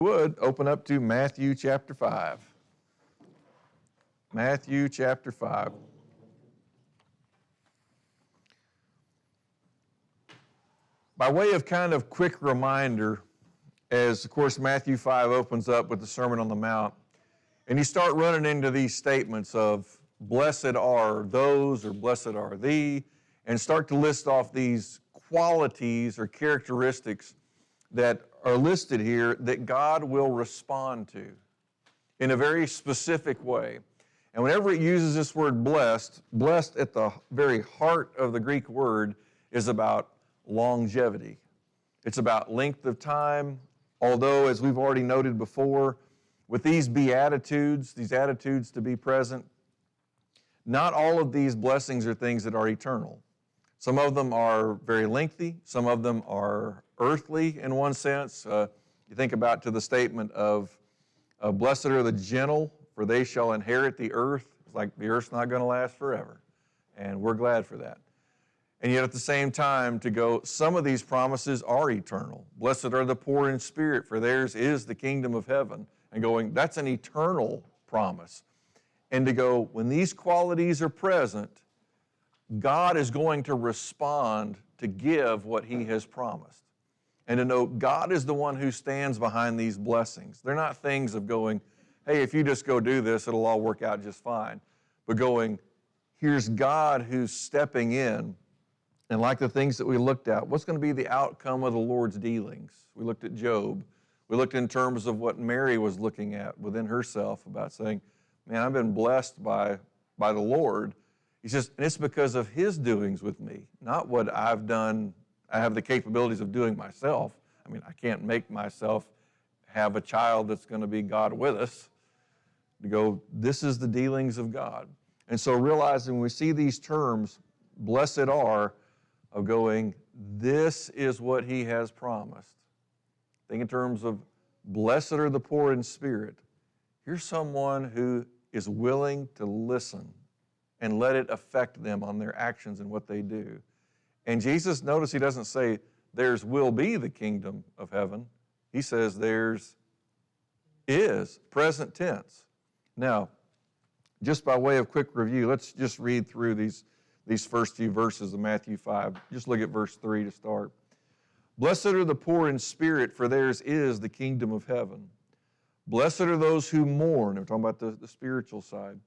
Would open up to Matthew chapter 5. Matthew chapter 5. By way of kind of quick reminder, as of course Matthew 5 opens up with the Sermon on the Mount, and you start running into these statements of blessed are those or blessed are thee, and start to list off these qualities or characteristics that are listed here that God will respond to in a very specific way. And whenever it uses this word blessed, blessed at the very heart of the Greek word is about longevity. It's about length of time, although, as we've already noted before, with these beatitudes, these attitudes to be present, not all of these blessings are things that are eternal. Some of them are very lengthy. Some of them are earthly in one sense. You think about to the statement of blessed are the gentle, for they shall inherit the earth. It's like the earth's not going to last forever, and we're glad for that. And yet at the same time to go, some of these promises are eternal. Blessed are the poor in spirit, for theirs is the kingdom of heaven. And going, that's an eternal promise. And to go, when these qualities are present, God is going to respond to give what He has promised. And to know God is the one who stands behind these blessings. They're not things of going, hey, if you just go do this, it'll all work out just fine. But going, here's God who's stepping in. And like the things that we looked at, what's going to be the outcome of the Lord's dealings? We looked at Job. We looked in terms of what Mary was looking at within herself about saying, man, I've been blessed by the Lord. He says, and it's because of His doings with me, not what I've done. I have the capabilities of doing myself. I mean, I can't make myself have a child that's going to be God with us. To go, this is the dealings of God. And so realizing when we see these terms, blessed are, of going, this is what He has promised. Think in terms of blessed are the poor in spirit. Here's someone who is willing to listen and let it affect them on their actions and what they do. And Jesus, notice He doesn't say, theirs will be the kingdom of heaven. He says theirs is, present tense. Now, just by way of quick review, let's just read through these first few verses of Matthew 5. Just look at verse 3 to start. Blessed are the poor in spirit, for theirs is the kingdom of heaven. Blessed are those who mourn. We're talking about the spiritual side.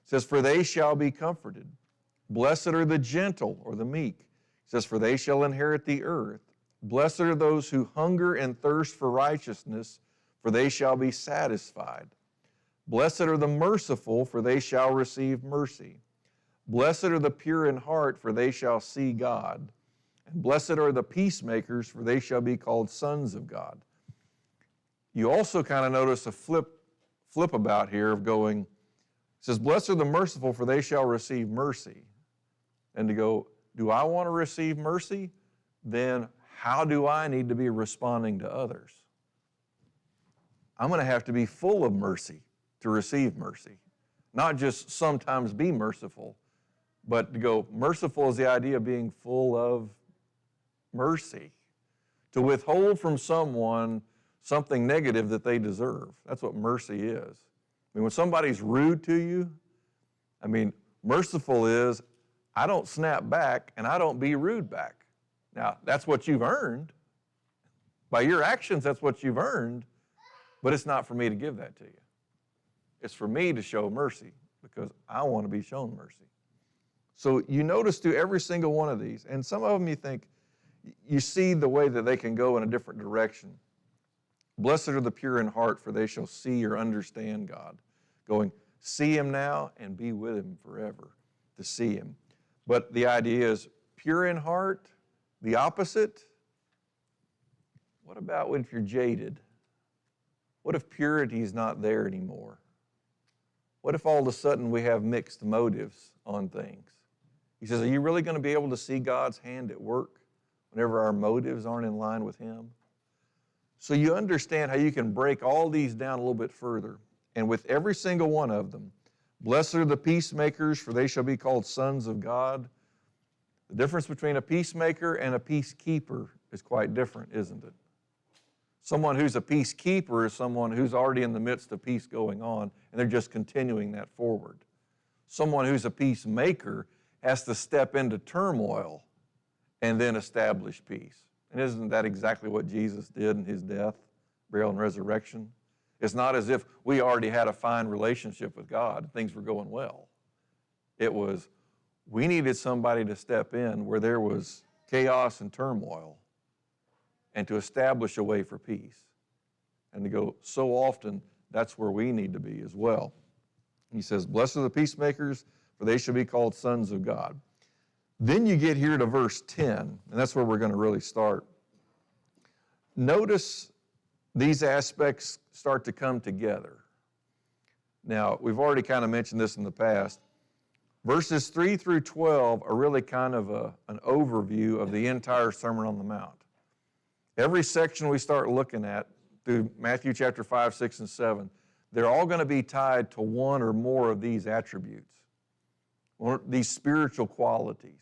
It says, for they shall be comforted. Blessed are the gentle, or the meek. It says, for they shall inherit the earth. Blessed are those who hunger and thirst for righteousness, for they shall be satisfied. Blessed are the merciful, for they shall receive mercy. Blessed are the pure in heart, for they shall see God. And blessed are the peacemakers, for they shall be called sons of God. You also kind of notice a flip about here of going, it says, blessed are the merciful, for they shall receive mercy. And to go, do I want to receive mercy? Then how do I need to be responding to others? I'm going to have to be full of mercy to receive mercy. Not just sometimes be merciful, but to go, merciful is the idea of being full of mercy. To withhold from someone something negative that they deserve. That's what mercy is. I mean, when somebody's rude to you, merciful is, I don't snap back and I don't be rude back. Now, that's what you've earned. By your actions, that's what you've earned, but it's not for me to give that to you. It's for me to show mercy because I want to be shown mercy. So you notice through every single one of these, and some of them you think, you see the way that they can go in a different direction. Blessed are the pure in heart, for they shall see or understand God. Going, see Him now and be with Him forever, to see Him. But the idea is pure in heart, the opposite. What about if you're jaded? What if purity is not there anymore? What if all of a sudden we have mixed motives on things? He says, are you really going to be able to see God's hand at work whenever our motives aren't in line with Him? So you understand how you can break all these down a little bit further. And with every single one of them, blessed are the peacemakers, for they shall be called sons of God. The difference between a peacemaker and a peacekeeper is quite different, isn't it? Someone who's a peacekeeper is someone who's already in the midst of peace going on, and they're just continuing that forward. Someone who's a peacemaker has to step into turmoil and then establish peace. And isn't that exactly what Jesus did in his death, burial, and resurrection? It's not as if we already had a fine relationship with God, things were going well. It was, we needed somebody to step in where there was chaos and turmoil and to establish a way for peace. And to go, so often, that's where we need to be as well. He says, blessed are the peacemakers, for they shall be called sons of God. Then you get here to verse 10, and that's where we're going to really start. Notice these aspects start to come together. Now, we've already kind of mentioned this in the past. Verses 3 through 12 are really kind of an overview of the entire Sermon on the Mount. Every section we start looking at through Matthew chapter 5, 6, and 7, they're all going to be tied to one or more of these attributes, these spiritual qualities.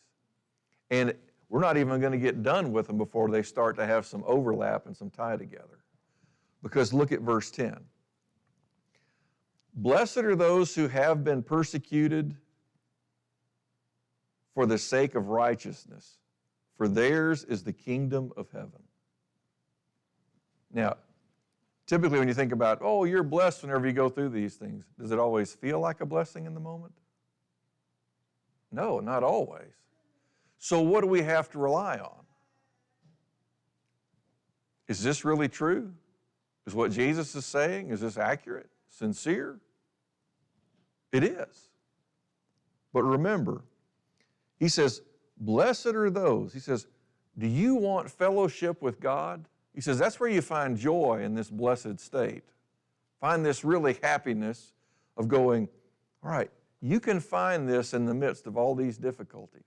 And we're not even going to get done with them before they start to have some overlap and some tie together. Because look at verse 10. Blessed are those who have been persecuted for the sake of righteousness, for theirs is the kingdom of heaven. Now, typically when you think about, oh, you're blessed whenever you go through these things, does it always feel like a blessing in the moment? No, not always. So what do we have to rely on? Is this really true? Is what Jesus is saying, is this accurate, sincere? It is. But remember, he says, blessed are those. He says, do you want fellowship with God? He says, that's where you find joy in this blessed state. Find this really happiness of going, all right, you can find this in the midst of all these difficulties.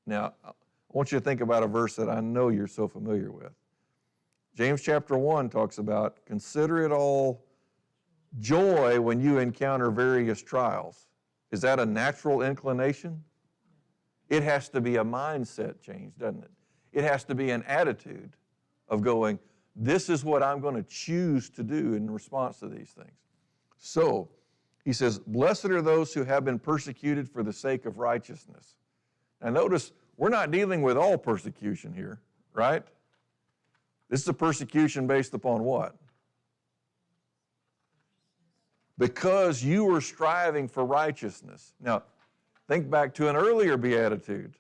Now, I want you to think about a verse that I know you're so familiar with. James chapter 1 talks about, consider it all joy when you encounter various trials. Is that a natural inclination? It has to be a mindset change, doesn't it? It has to be an attitude of going, this is what I'm going to choose to do in response to these things. So, he says, blessed are those who have been persecuted for the sake of righteousness. Now notice, we're not dealing with all persecution here, right? This is a persecution based upon what? Because you were striving for righteousness. Now, think back to an earlier beatitude.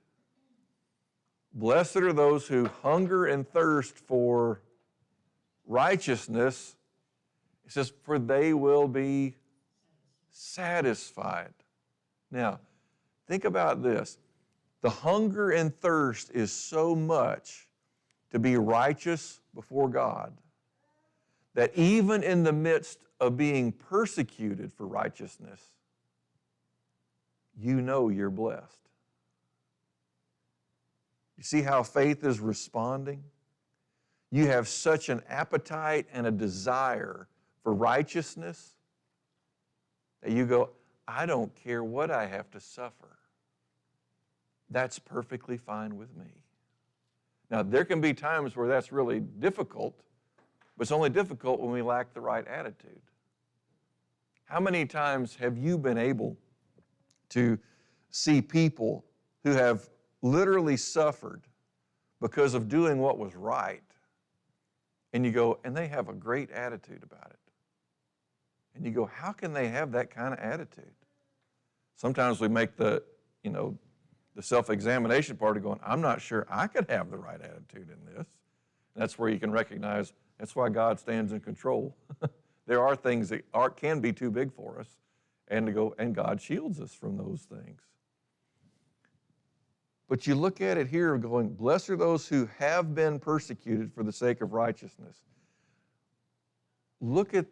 Blessed are those who hunger and thirst for righteousness. It says, for they will be satisfied. Now, think about this. The hunger and thirst is so much to be righteous before God that even in the midst of being persecuted for righteousness, you know you're blessed. You see how faith is responding? You have such an appetite and a desire for righteousness that you go, I don't care what I have to suffer. That's perfectly fine with me. Now, there can be times where that's really difficult, but it's only difficult when we lack the right attitude. How many times have you been able to see people who have literally suffered because of doing what was right, and you go, and they have a great attitude about it. And you go, how can they have that kind of attitude? Sometimes we make the self-examination part of going, I'm not sure I could have the right attitude in this. And that's where you can recognize that's why God stands in control. There are things that can be too big for us, and God shields us from those things. But you look at it here going, blessed are those who have been persecuted for the sake of righteousness. Look at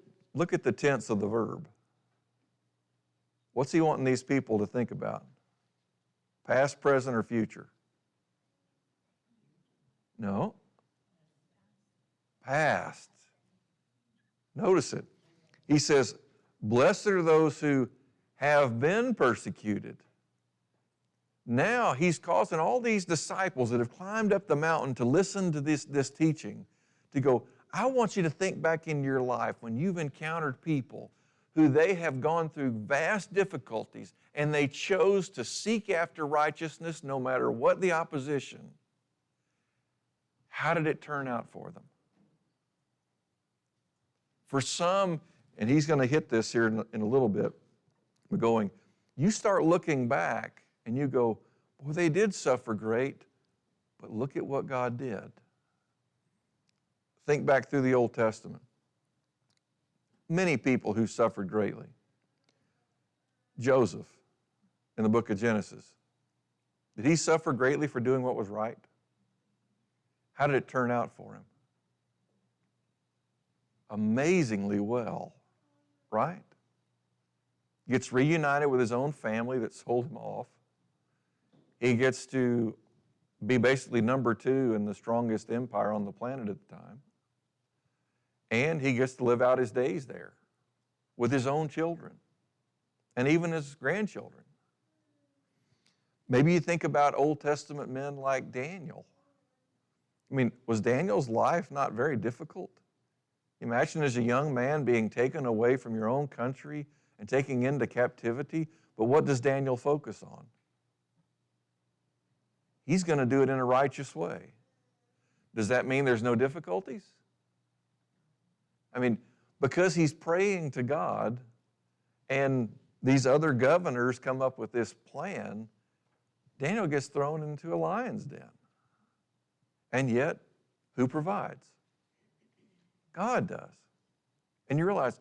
the tense of the verb. What's he wanting these people to think about? Past, present, or future? No. Past. Notice it. He says, blessed are those who have been persecuted. Now he's causing all these disciples that have climbed up the mountain to listen to this teaching to go, I want you to think back in your life when you've encountered people who they have gone through vast difficulties and they chose to seek after righteousness no matter what the opposition. How did it turn out for them? For some, and he's going to hit this here in a little bit, we're going, you start looking back and you go, well, they did suffer great, but look at what God did. Think back through the Old Testament. Many people who suffered greatly. Joseph in the book of Genesis. Did he suffer greatly for doing what was right? How did it turn out for him? Amazingly well, right? Gets reunited with his own family that sold him off. He gets to be basically number 2 in the strongest empire on the planet at the time. And he gets to live out his days there with his own children and even his grandchildren. Maybe you think about Old Testament men like Daniel. I mean, was Daniel's life not very difficult? Imagine as a young man being taken away from your own country and taken into captivity, but what does Daniel focus on? He's going to do it in a righteous way. Does that mean there's no difficulties? I mean, because he's praying to God and these other governors come up with this plan, Daniel gets thrown into a lion's den. And yet, who provides? God does. And you realize,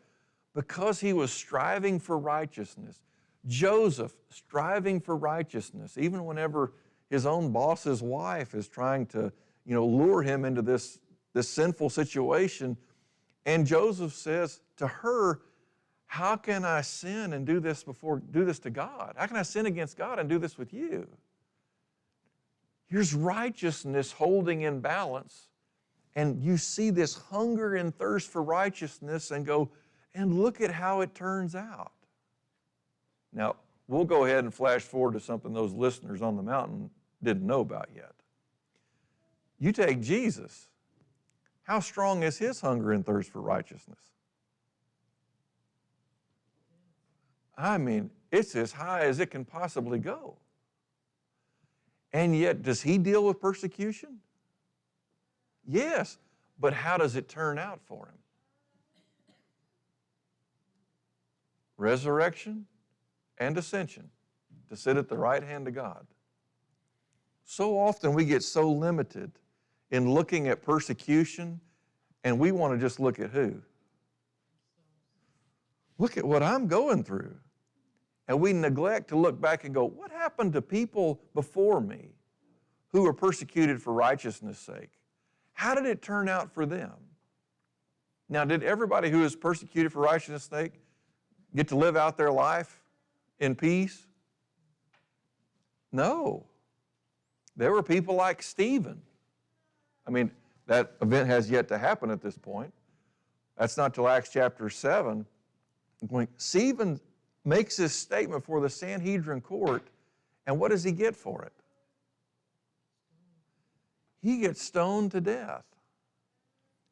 because he was striving for righteousness, Joseph striving for righteousness, even whenever his own boss's wife is trying to, lure him into this sinful situation, and Joseph says to her, how can I sin and do this to God? How can I sin against God and do this with you? Here's righteousness holding in balance, and you see this hunger and thirst for righteousness and go, and look at how it turns out. Now, we'll go ahead and flash forward to something those listeners on the mountain didn't know about yet. You take Jesus. How strong is his hunger and thirst for righteousness? I mean, it's as high as it can possibly go. And yet, does he deal with persecution? Yes, but how does it turn out for him? Resurrection and ascension to sit at the right hand of God. So often we get so limited in looking at persecution, and we want to just look at who? Look at what I'm going through. And we neglect to look back and go, what happened to people before me who were persecuted for righteousness' sake? How did it turn out for them? Now, did everybody who was persecuted for righteousness' sake get to live out their life in peace? No. There were people like Stephen. I mean, that event has yet to happen at this point. That's not till Acts chapter 7. Stephen makes this statement for the Sanhedrin court, and what does he get for it? He gets stoned to death.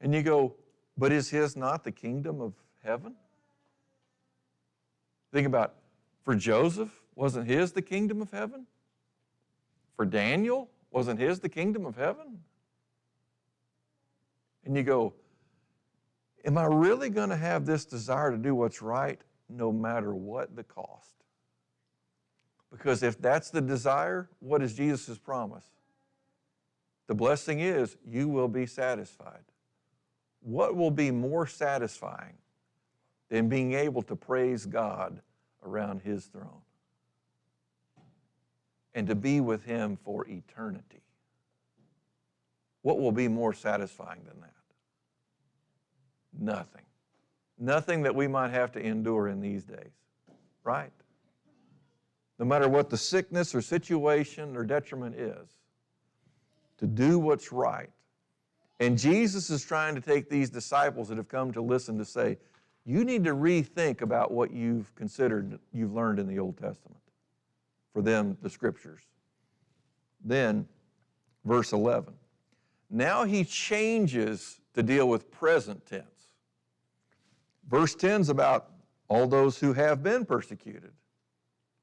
And you go, but is his not the kingdom of heaven? Think about, for Joseph, wasn't his the kingdom of heaven? For Daniel, wasn't his the kingdom of heaven? And you go, am I really going to have this desire to do what's right no matter what the cost? Because if that's the desire, what is Jesus' promise? The blessing is you will be satisfied. What will be more satisfying than being able to praise God around his throne and to be with him for eternity? What will be more satisfying than that? Nothing. Nothing that we might have to endure in these days, right? No matter what the sickness or situation or detriment is, to do what's right. And Jesus is trying to take these disciples that have come to listen to say, you need to rethink about what you've learned in the Old Testament. For them, the Scriptures. Then, verse 11. Now he changes to deal with present tense. Verse 10 is about all those who have been persecuted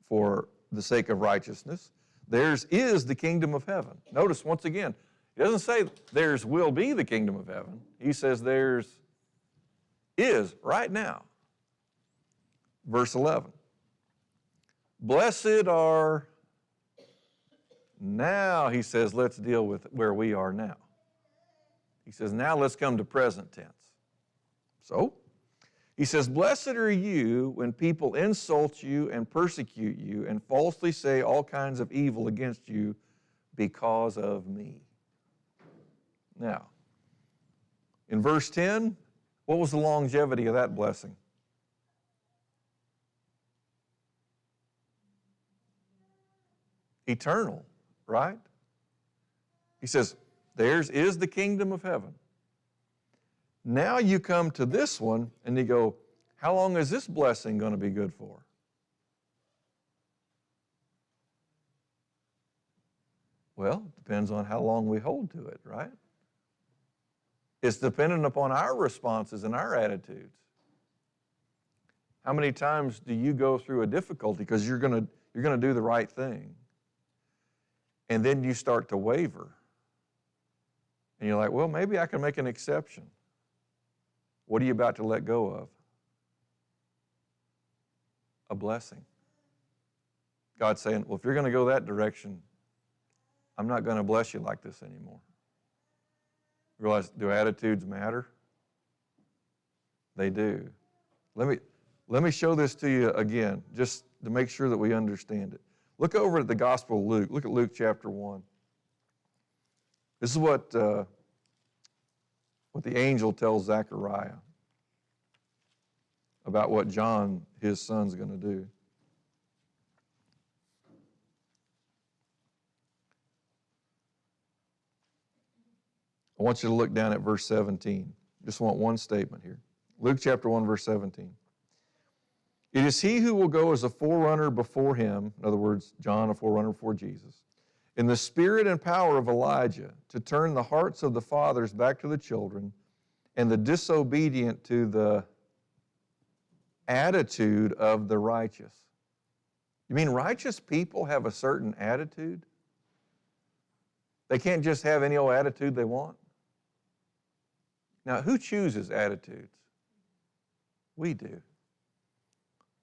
for the sake of righteousness. Theirs is the kingdom of heaven. Notice once again, he doesn't say theirs will be the kingdom of heaven. He says theirs is right now. Verse 11. Blessed are, now he says, let's deal with where we are now. He says, now let's come to present tense. So, he says, blessed are you when people insult you and persecute you and falsely say all kinds of evil against you because of me. Now, in verse 10, what was the longevity of that blessing? Eternal, right? He says, theirs is the kingdom of heaven. Now you come to this one and you go, how long is this blessing going to be good for? Well, it depends on how long we hold to it, right? It's dependent upon our responses and our attitudes. How many times do you go through a difficulty because you're going to do the right thing, and then you start to waver, and you're like, well, maybe I can make an exception. What are you about to let go of? A blessing. God's saying, well, if you're going to go that direction, I'm not going to bless you like this anymore. Realize, do attitudes matter? They do. Let me show this to you again, just to make sure that we understand it. Look over at the Gospel of Luke. Look at Luke chapter 1. This is what the angel tells Zechariah about what John, his son's going to do. I want you to look down at verse 17. Just want one statement here. Luke chapter 1, verse 17. It is he who will go as a forerunner before him, in other words, John, a forerunner before Jesus, in the spirit and power of Elijah, to turn the hearts of the fathers back to the children and the disobedient to the attitude of the righteous. You mean righteous people have a certain attitude? They can't just have any old attitude they want? Now, who chooses attitudes? We do.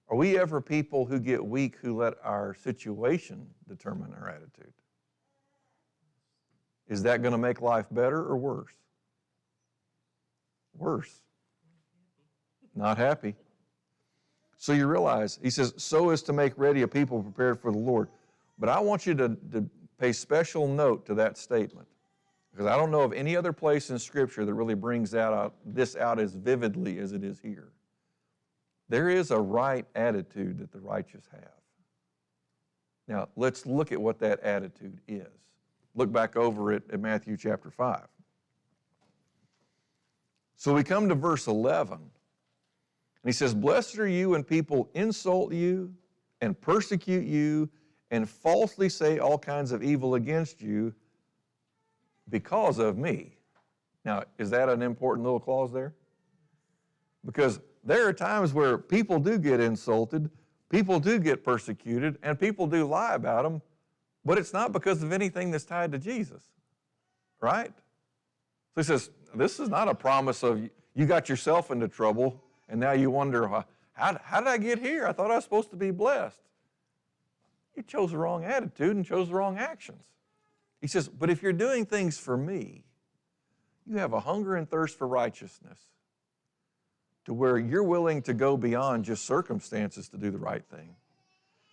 Are we ever people who get weak who let our situation determine our attitude? Is that going to make life better or worse? Worse. Not happy. So you realize, he says, so as to make ready a people prepared for the Lord. But I want you to pay special note to that statement, because I don't know of any other place in Scripture that really brings this out as vividly as it is here. There is a right attitude that the righteous have. Now, let's look at what that attitude is. Look back over it at Matthew chapter 5. So we come to verse 11, and he says, blessed are you when people insult you and persecute you and falsely say all kinds of evil against you because of me. Now, is that an important little clause there? Because there are times where people do get insulted, people do get persecuted, and people do lie about them, but it's not because of anything that's tied to Jesus, right? So he says, this is not a promise of you got yourself into trouble, and now you wonder, how did I get here? I thought I was supposed to be blessed. You chose the wrong attitude and chose the wrong actions. He says, but if you're doing things for me, you have a hunger and thirst for righteousness to where you're willing to go beyond just circumstances to do the right thing,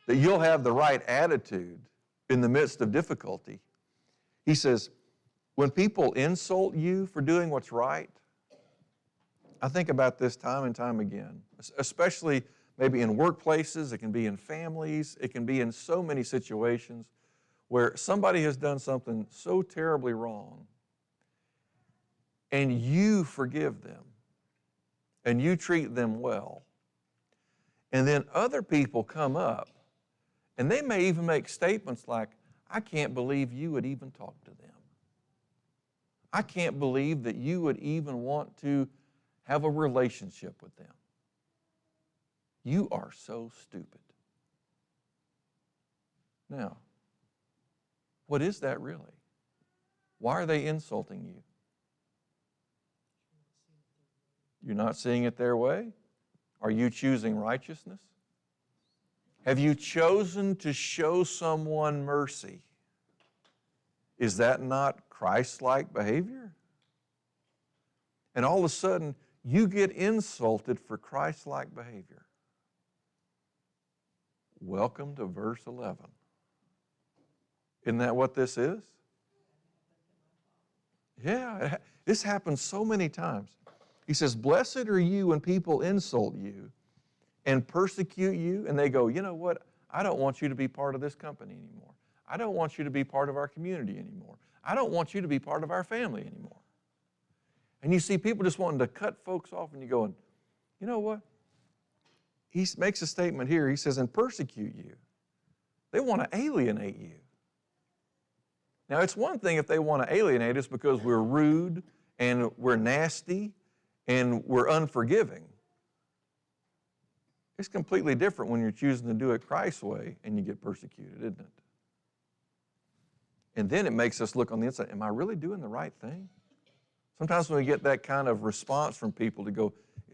that you'll have the right attitude in the midst of difficulty. He says, when people insult you for doing what's right, I think about this time and time again, especially maybe in workplaces, it can be in families, it can be in so many situations where somebody has done something so terribly wrong, and you forgive them, and you treat them well. And then other people come up, and they may even make statements like, I can't believe you would even talk to them. I can't believe that you would even want to have a relationship with them. You are so stupid. Now, what is that really? Why are they insulting you? You're not seeing it their way? Are you choosing righteousness? Have you chosen to show someone mercy? Is that not Christ-like behavior? And all of a sudden, you get insulted for Christ-like behavior. Welcome to verse 11. Isn't that what this is? Yeah, this happens so many times. He says, blessed are you when people insult you and persecute you, and they go, you know what? I don't want you to be part of this company anymore. I don't want you to be part of our community anymore. I don't want you to be part of our family anymore. And you see people just wanting to cut folks off, and you're going, you know what? He makes a statement here. He says, and persecute you. They want to alienate you. Now, it's one thing if they want to alienate us because we're rude and we're nasty and we're unforgiving. It's completely different when you're choosing to do it Christ's way and you get persecuted, isn't it? And then it makes us look on the inside, am I really doing the right thing? Sometimes when we get that kind of response from people to go,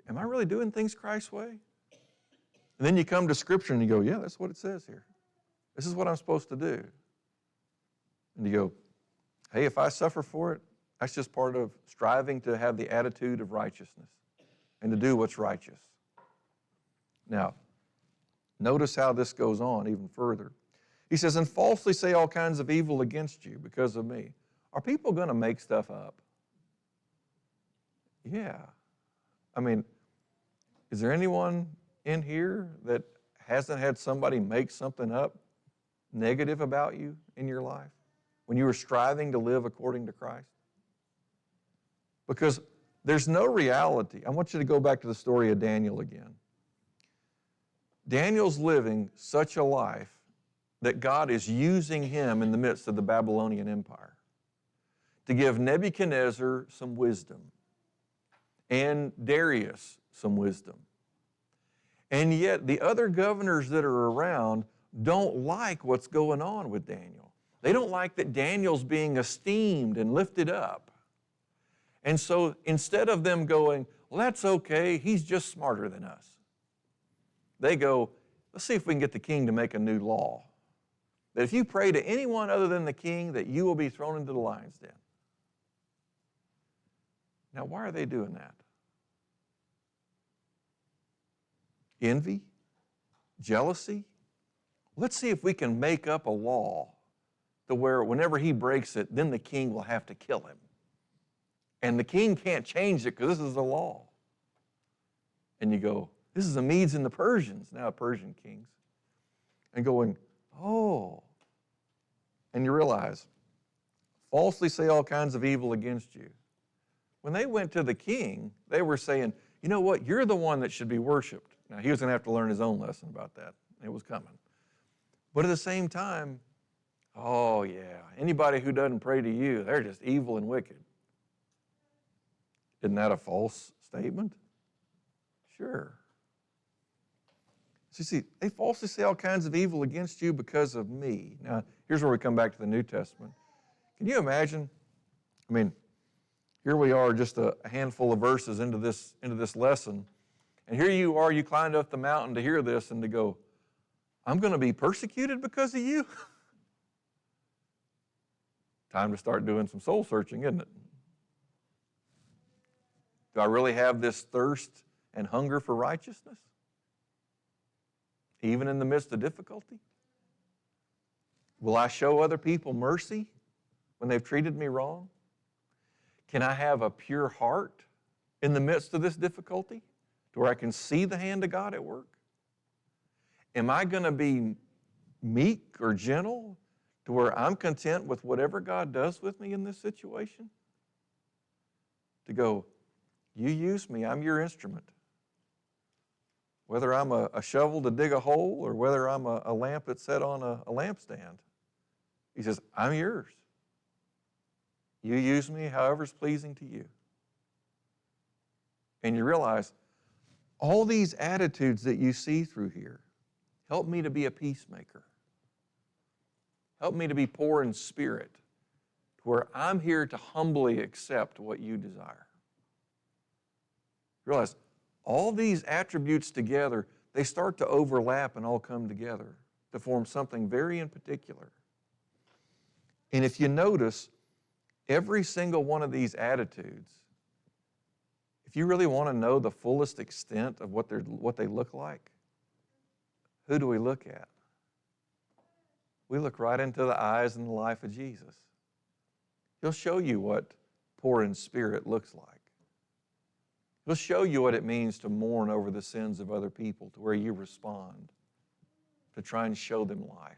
am I really doing things Christ's way? And then you come to Scripture and you go, yeah, that's what it says here. This is what I'm supposed to do. And you go, hey, if I suffer for it, that's just part of striving to have the attitude of righteousness and to do what's righteous. Now, notice how this goes on even further. He says, and falsely say all kinds of evil against you because of me. Are people going to make stuff up? Yeah. I mean, is there anyone in here that hasn't had somebody make something up negative about you in your life when you were striving to live according to Christ? Because there's no reality. I want you to go back to the story of Daniel again. Daniel's living such a life that God is using him in the midst of the Babylonian Empire to give Nebuchadnezzar some wisdom and Darius some wisdom. And yet the other governors that are around don't like what's going on with Daniel. They don't like that Daniel's being esteemed and lifted up. And so instead of them going, well, that's okay, he's just smarter than us, they go, let's see if we can get the king to make a new law. That if you pray to anyone other than the king, that you will be thrown into the lion's den. Now, why are they doing that? Envy? Jealousy? Let's see if we can make up a law to where whenever he breaks it, then the king will have to kill him. And the king can't change it because this is the law. And you go, this is the Medes and the Persians, now Persian kings. And going, oh. And you realize, falsely say all kinds of evil against you. When they went to the king, they were saying, you know what, you're the one that should be worshiped. Now, he was going to have to learn his own lesson about that. It was coming. But at the same time, oh yeah, anybody who doesn't pray to you, they're just evil and wicked. Isn't that a false statement? Sure. So you see, they falsely say all kinds of evil against you because of me. Now, here's where we come back to the New Testament. Can you imagine? I mean, here we are just a handful of verses into this lesson, and here you are, you climbed up the mountain to hear this and to go, I'm going to be persecuted because of you? Time to start doing some soul searching, isn't it? Do I really have this thirst and hunger for righteousness? Even in the midst of difficulty? Will I show other people mercy when they've treated me wrong? Can I have a pure heart in the midst of this difficulty to where I can see the hand of God at work? Am I going to be meek or gentle to where I'm content with whatever God does with me in this situation? To go, you use me, I'm your instrument. Whether I'm a shovel to dig a hole or whether I'm a lamp that's set on a lampstand. He says, I'm yours. You use me however is pleasing to you. And you realize all these attitudes that you see through here help me to be a peacemaker. Help me to be poor in spirit, to where I'm here to humbly accept what you desire. Realize all these attributes together, they start to overlap and all come together to form something very in particular. And if you notice, every single one of these attitudes, if you really want to know the fullest extent of what they look like, who do we look at? We look right into the eyes and the life of Jesus. He'll show you what poor in spirit looks like. He'll show you what it means to mourn over the sins of other people, to where you respond, to try and show them life.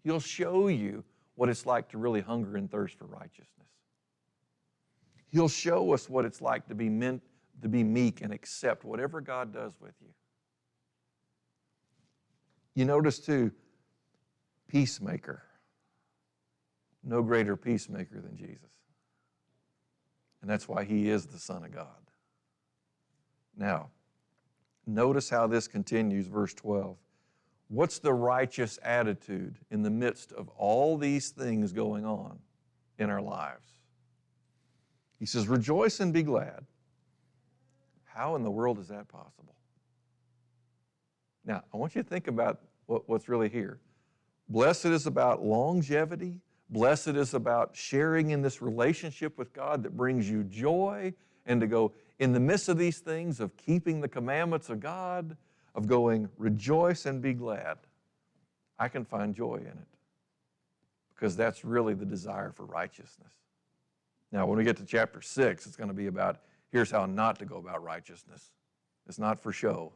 He'll show you what it's like to really hunger and thirst for righteousness. He'll show us what it's like to be meek and accept whatever God does with you. You notice too, peacemaker. No greater peacemaker than Jesus. And that's why he is the Son of God. Now, notice how this continues, verse 12. What's the righteous attitude in the midst of all these things going on in our lives? He says, rejoice and be glad. How in the world is that possible? Now, I want you to think about what's really here. Blessed is about longevity. Blessed is about sharing in this relationship with God that brings you joy, and to go in the midst of these things of keeping the commandments of God, of going rejoice and be glad. I can find joy in it because that's really the desire for righteousness. Now, when we get to chapter 6, it's going to be about here's how not to go about righteousness. It's not for show.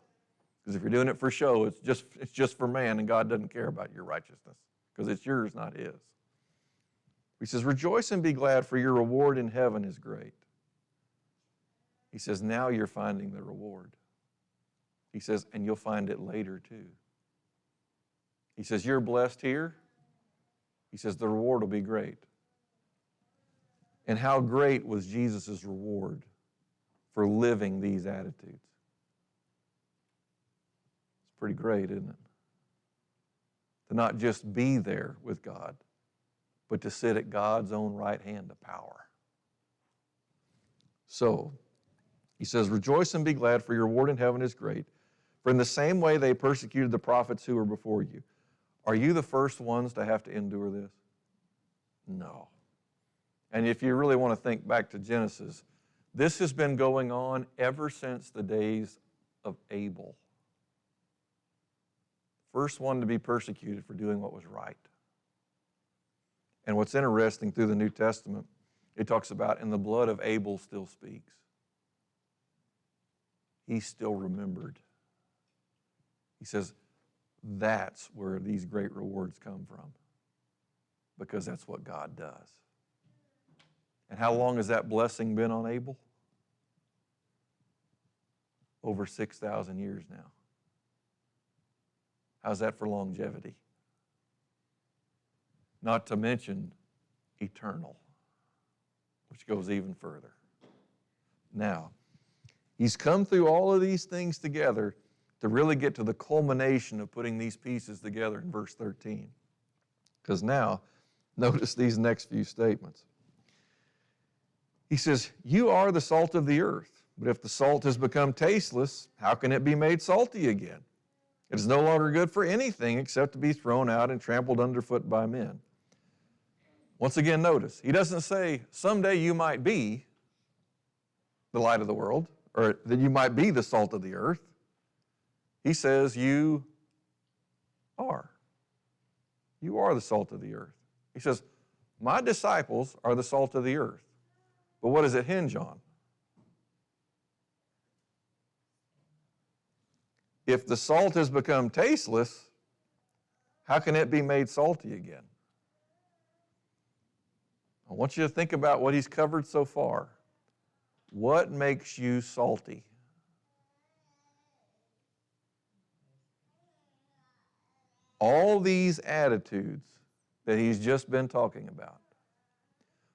Because if you're doing it for show, it's just for man, and God doesn't care about your righteousness because it's yours, not his. He says, rejoice and be glad, for your reward in heaven is great. He says, now you're finding the reward. He says, and you'll find it later too. He says, you're blessed here. He says, the reward will be great. And how great was Jesus' reward for living these attitudes? It's pretty great, isn't it? To not just be there with God, but to sit at God's own right hand of power. So, he says, rejoice and be glad, for your reward in heaven is great. For in the same way they persecuted the prophets who were before you. Are you the first ones to have to endure this? No. And if you really want to think back to Genesis, this has been going on ever since the days of Abel. First one to be persecuted for doing what was right. And what's interesting through the New Testament, it talks about, and the blood of Abel still speaks. He's still remembered. He says, that's where these great rewards come from, because that's what God does. And how long has that blessing been on Abel? Over 6,000 years now. How's that for longevity? Not to mention eternal, which goes even further. Now, he's come through all of these things together to really get to the culmination of putting these pieces together in verse 13. Because now, notice these next few statements. He says, you are the salt of the earth, but if the salt has become tasteless, how can it be made salty again? It is no longer good for anything except to be thrown out and trampled underfoot by men. Once again, notice, he doesn't say, someday you might be the light of the world, or that you might be the salt of the earth. He says, you are. You are the salt of the earth. He says, my disciples are the salt of the earth. But what does it hinge on? If the salt has become tasteless, how can it be made salty again? I want you to think about what he's covered so far. What makes you salty? All these attitudes that he's just been talking about.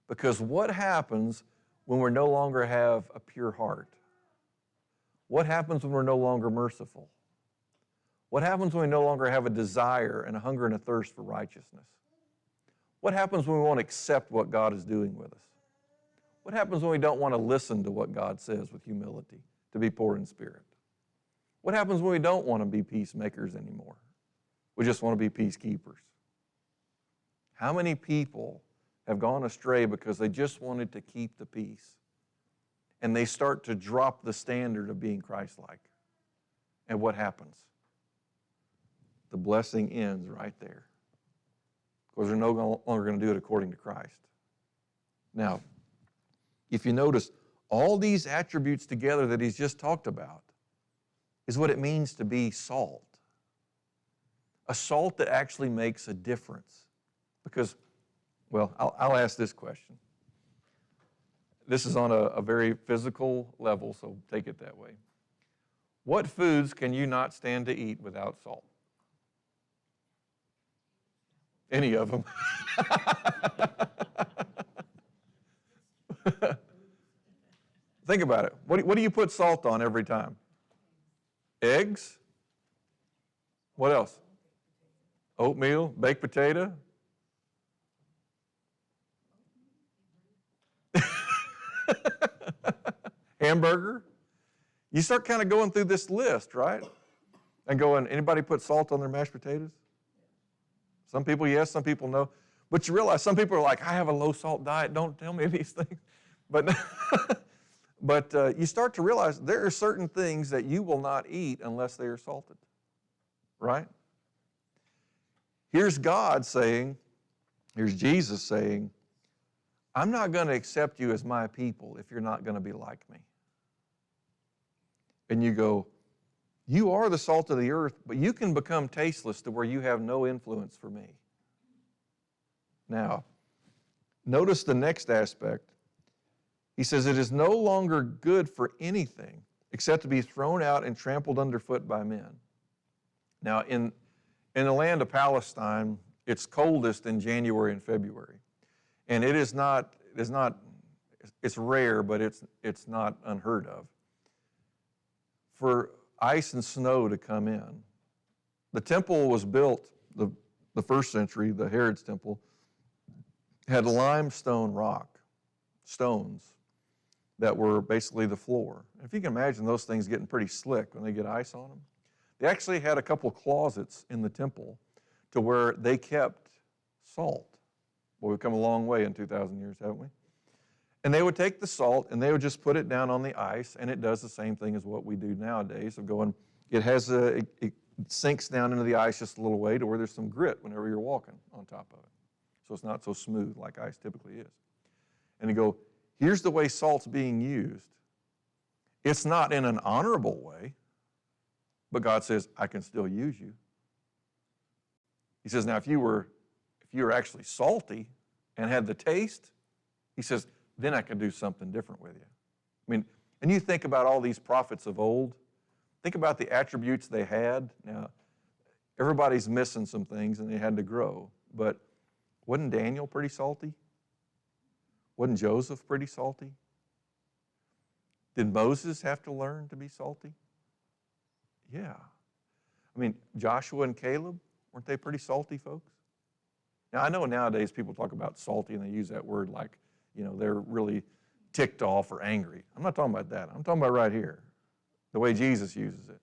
Because what happens when we no longer have a pure heart? What happens when we're no longer merciful? What happens when we no longer have a desire and a hunger and a thirst for righteousness? What happens when we won't accept what God is doing with us? What happens when we don't want to listen to what God says with humility, to be poor in spirit? What happens when we don't want to be peacemakers anymore? We just want to be peacekeepers. How many people have gone astray because they just wanted to keep the peace, and they start to drop the standard of being Christ-like? And what happens? The blessing ends right there, because they're no longer going to do it according to Christ. Now, if you notice, all these attributes together that he's just talked about is what it means to be salt. A salt that actually makes a difference. Because, well, I'll ask this question. This is on a very physical level, so take it that way. What foods can you not stand to eat without salt? Any of them. Think about it. What do you put salt on every time? Eggs? What else? Oatmeal, baked potato? Hamburger? You start kind of going through this list, right? And going, anybody put salt on their mashed potatoes? Some people yes, some people no. But you realize some people are like, I have a low salt diet, don't tell me these things. But, you start to realize there are certain things that you will not eat unless they are salted, right? Here's God saying, here's Jesus saying, I'm not going to accept you as my people if you're not going to be like me. And you go, you are the salt of the earth, but you can become tasteless to where you have no influence for me. Now, notice the next aspect. He says, it is no longer good for anything except to be thrown out and trampled underfoot by men. Now, in the land of Palestine, it's coldest in January and February. And it's rare, but it's not unheard of for ice and snow to come in. The temple was built, the first century, the Herod's temple, had limestone rock, stones that were basically the floor. If you can imagine those things getting pretty slick when they get ice on them. They actually had a couple closets in the temple to where they kept salt. Well, we've come a long way in 2,000 years, haven't we? And they would take the salt and they would just put it down on the ice, and it does the same thing as what we do nowadays of going, it sinks down into the ice just a little way to where there's some grit whenever you're walking on top of it. So it's not so smooth like ice typically is. And you go, here's the way salt's being used. It's not in an honorable way, but God says, I can still use you. He says, now if you were actually salty and had the taste, he says, then I can do something different with you. I mean, and you think about all these prophets of old, think about the attributes they had. Now, everybody's missing some things and they had to grow, but wasn't Daniel pretty salty? Wasn't Joseph pretty salty? Did Moses have to learn to be salty? Yeah. I mean, Joshua and Caleb, weren't they pretty salty folks? Now, I know nowadays people talk about salty and they use that word like, they're really ticked off or angry. I'm not talking about that. I'm talking about right here, the way Jesus uses it.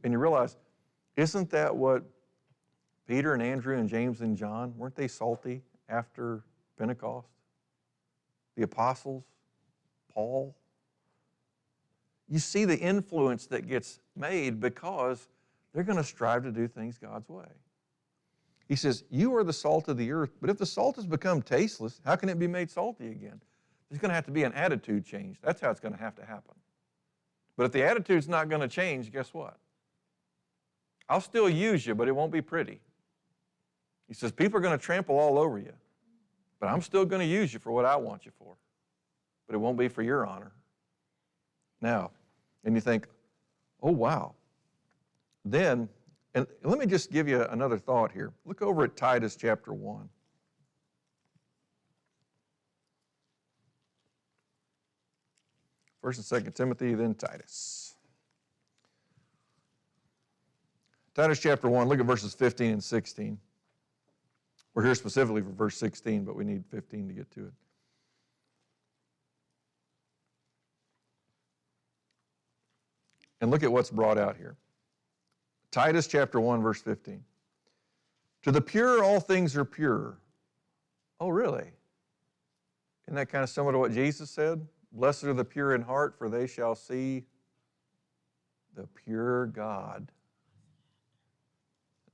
And you realize, isn't that what Peter and Andrew and James and John, weren't they salty after Pentecost? The apostles, Paul. You see the influence that gets made because they're going to strive to do things God's way. He says, you are the salt of the earth, but if the salt has become tasteless, how can it be made salty again? There's going to have to be an attitude change. That's how it's going to happen. But if the attitude's not going to change, guess what? I'll still use you, but it won't be pretty. He says, people are going to trample all over you, but I'm still going to use you for what I want you for. But it won't be for your honor. Now, and you think, oh, wow. Then, and let me just give you another thought here. Look over at Titus chapter 1. 1st and 2nd Timothy, then Titus. Titus chapter 1, look at verses 15 and 16. We're here specifically for verse 16, but we need 15 to get to it. And look at what's brought out here. Titus chapter 1, verse 15. To the pure, all things are pure. Oh, really? Isn't that kind of similar to what Jesus said? Blessed are the pure in heart, for they shall see the pure God.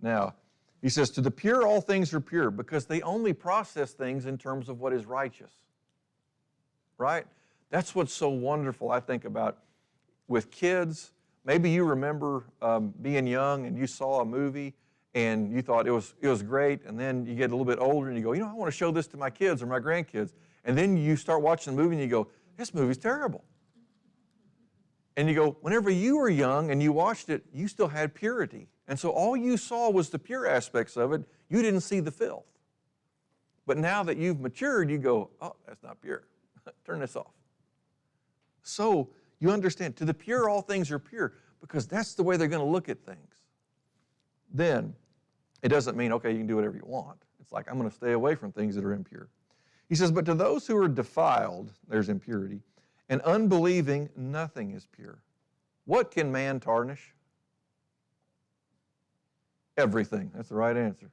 Now, he says, to the pure, all things are pure, because they only process things in terms of what is righteous. Right? That's what's so wonderful, I think, about with kids. Maybe you remember being young and you saw a movie and you thought it was great, and then you get a little bit older and you go, I want to show this to my kids or my grandkids. And then you start watching the movie and you go, this movie's terrible. And you go, whenever you were young and you watched it, you still had purity. And so all you saw was the pure aspects of it. You didn't see the filth. But now that you've matured, you go, oh, that's not pure. Turn this off. So you understand, to the pure, all things are pure, because that's the way they're going to look at things. Then it doesn't mean, okay, you can do whatever you want. It's like, I'm going to stay away from things that are impure. He says, but to those who are defiled, there's impurity, and unbelieving, nothing is pure. What can man tarnish? Everything. That's the right answer.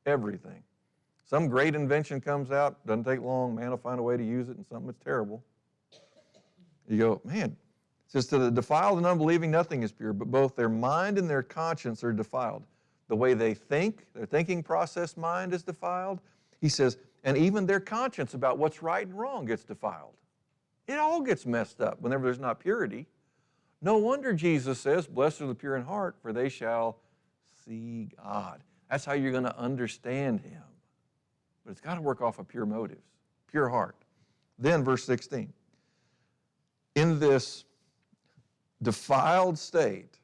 Everything. Some great invention comes out, doesn't take long, man will find a way to use it, and something that's terrible. You go, man, it says to the defiled and unbelieving, nothing is pure, but both their mind and their conscience are defiled. The way they think, their thinking process mind is defiled. He says, and even their conscience about what's right and wrong gets defiled. It all gets messed up whenever there's not purity. No wonder Jesus says, blessed are the pure in heart, for they shall see God. That's how you're going to understand Him. But it's got to work off of pure motives, pure heart. Then verse 16. In this defiled state,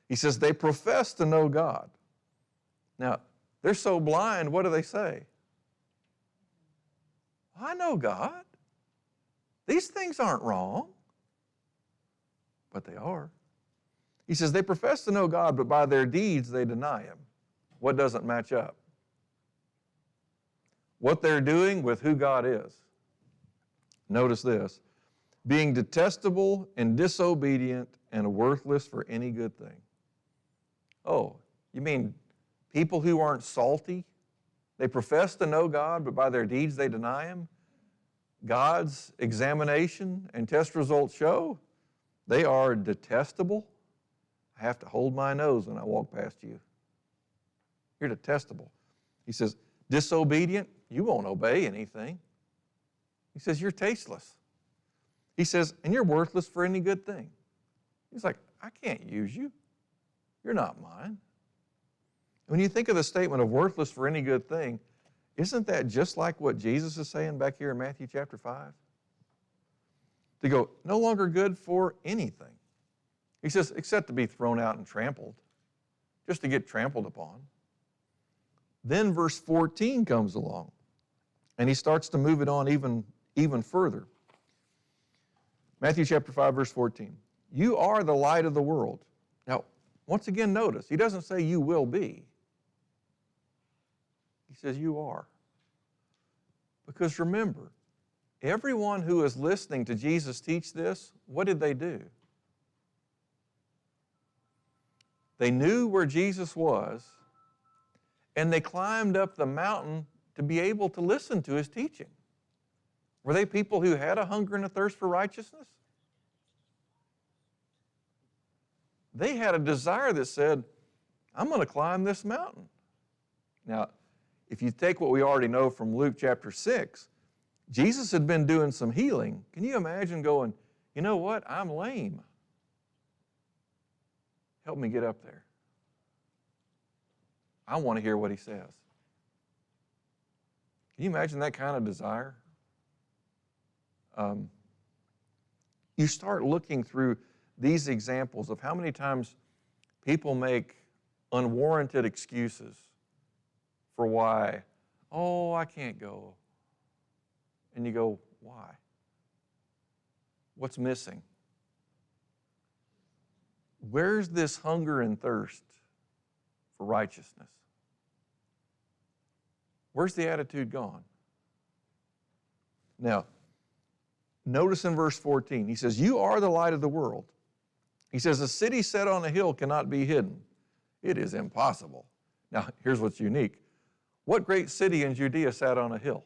he says, they profess to know God. Now, they're so blind, what do they say? I know God. These things aren't wrong. But they are. He says, they profess to know God, but by their deeds they deny Him. What doesn't match up? What they're doing with who God is. Notice this. Being detestable and disobedient and worthless for any good thing. Oh, you mean people who aren't salty? They profess to know God, but by their deeds they deny Him? God's examination and test results show they are detestable. I have to hold my nose when I walk past you. You're detestable. He says, disobedient, you won't obey anything. He says, you're tasteless. He says, and you're worthless for any good thing. He's like, I can't use you. You're not mine. When you think of the statement of worthless for any good thing, isn't that just like what Jesus is saying back here in Matthew chapter 5? To go, no longer good for anything. He says, except to be thrown out and trampled, just to get trampled upon. Then verse 14 comes along, and he starts to move it on even further. Matthew chapter 5, verse 14. You are the light of the world. Now, once again, notice, he doesn't say you will be. He says you are. Because remember, everyone who is listening to Jesus teach this, what did they do? They knew where Jesus was, and they climbed up the mountain to be able to listen to His teaching. Were they people who had a hunger and a thirst for righteousness? They had a desire that said, I'm going to climb this mountain. Now, if you take what we already know from Luke chapter 6, Jesus had been doing some healing. Can you imagine going, you know what, I'm lame. Help me get up there. I want to hear what He says. Can you imagine that kind of desire? You start looking through these examples of how many times people make unwarranted excuses for why, oh, I can't go. And you go, why? What's missing? Where's this hunger and thirst for righteousness? Where's the attitude gone? Now, notice in verse 14, he says, you are the light of the world. He says, a city set on a hill cannot be hidden. It is impossible. Now, here's what's unique. What great city in Judea sat on a hill?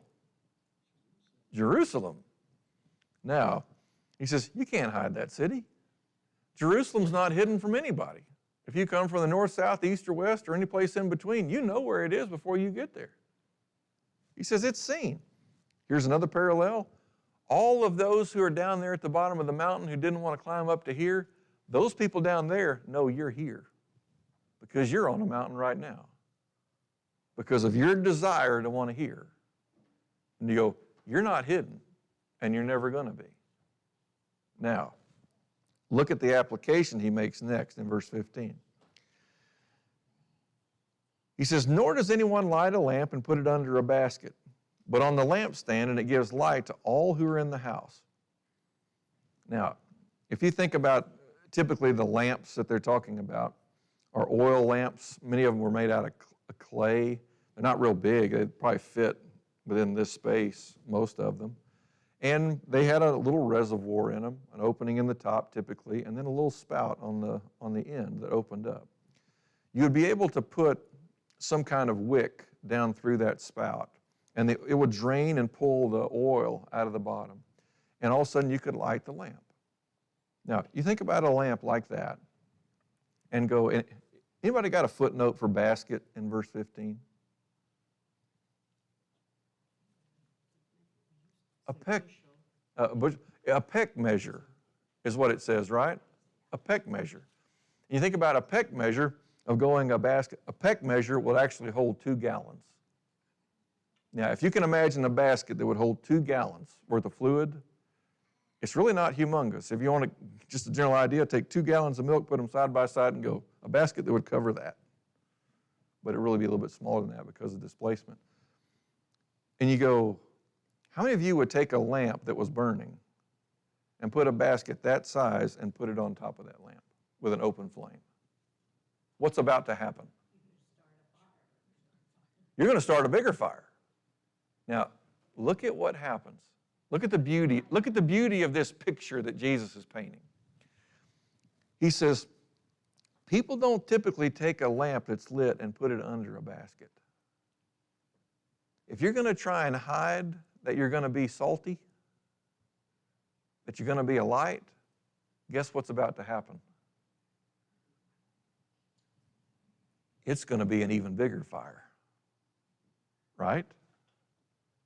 Jerusalem. Now, he says, you can't hide that city. Jerusalem's not hidden from anybody. If you come from the north, south, east, or west, or any place in between, you know where it is before you get there. He says it's seen. Here's another parallel. All of those who are down there at the bottom of the mountain who didn't want to climb up to here, those people down there know you're here because you're on a mountain right now because of your desire to want to hear. And you go, you're not hidden, and you're never going to be. Now, look at the application he makes next in verse 15. He says, nor does anyone light a lamp and put it under a basket, but on the lampstand, and it gives light to all who are in the house. Now, if you think about typically the lamps that they're talking about are oil lamps. Many of them were made out of clay. They're not real big. They probably fit within this space, most of them. And they had a little reservoir in them, an opening in the top typically, and then a little spout on the end that opened up. You would be able to put some kind of wick down through that spout, and it would drain and pull the oil out of the bottom. And all of a sudden you could light the lamp. Now, you think about a lamp like that and go, anybody got a footnote for basket in verse 15? A peck measure is what it says, right? A peck measure. You think about a peck measure of going a basket. A peck measure will actually hold 2 gallons. Now, if you can imagine a basket that would hold 2 gallons worth of fluid, it's really not humongous. If you want to, just a general idea, take 2 gallons of milk, put them side by side and go, a basket that would cover that. But it'd really be a little bit smaller than that because of displacement. And you go, how many of you would take a lamp that was burning and put a basket that size and put it on top of that lamp with an open flame? What's about to happen? You're going to start a bigger fire. Now, look at what happens. Look at the beauty. Look at the beauty of this picture that Jesus is painting. He says, people don't typically take a lamp that's lit and put it under a basket. If you're going to try and hide that you're going to be salty, that you're going to be a light, guess what's about to happen? It's going to be an even bigger fire, right?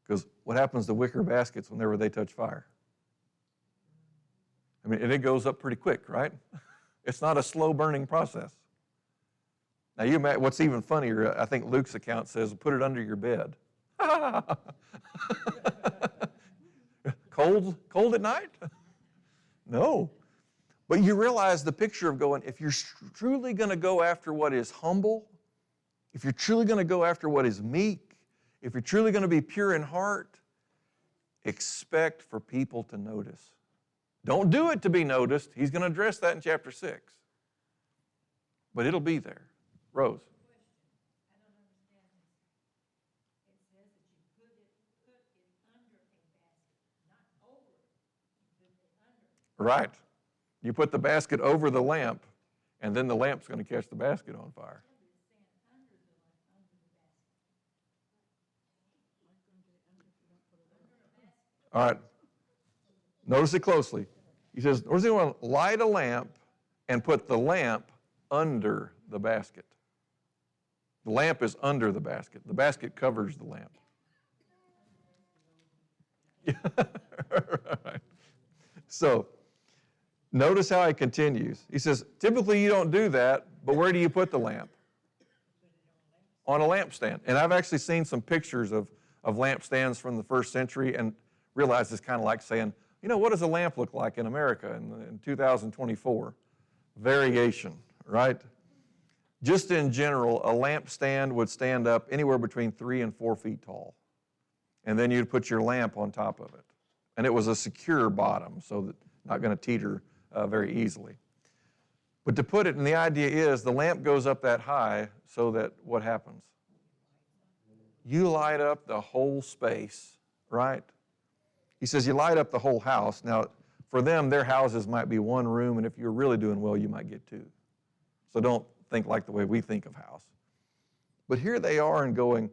Because what happens to wicker baskets whenever they touch fire? I mean, and it goes up pretty quick, right? It's not a slow burning process. Now, what's even funnier, I think Luke's account says, put it under your bed. Cold at night? No. But you realize the picture of going, if you're truly going to go after what is humble, if you're truly going to go after what is meek, if you're truly going to be pure in heart, expect for people to notice. Don't do it to be noticed. He's going to address that in chapter 6. But it'll be there. Rose. I don't understand this. It says that you put it under a basket, not over it. You put it under. Right. You put the basket over the lamp, and then the lamp's going to catch the basket on fire. All right. Notice it closely. He says, does anyone light a lamp and put the lamp under the basket? The lamp is under the basket. The basket covers the lamp. Right. So, notice how he continues. He says, typically you don't do that, but where do you put the lamp? On a lampstand. And I've actually seen some pictures of lampstands from the first century and realized it's kind of like saying, you know, what does a lamp look like in America in 2024? Variation, right? Just in general, a lampstand would stand up anywhere between 3 and 4 feet tall. And then you'd put your lamp on top of it. And it was a secure bottom so that not going to teeter very easily. But to put it, and the idea is the lamp goes up that high so that what happens? You light up the whole space, right? He says you light up the whole house. Now, for them, their houses might be one room, and if you're really doing well, you might get two. So don't think like the way we think of house. But here they are and going,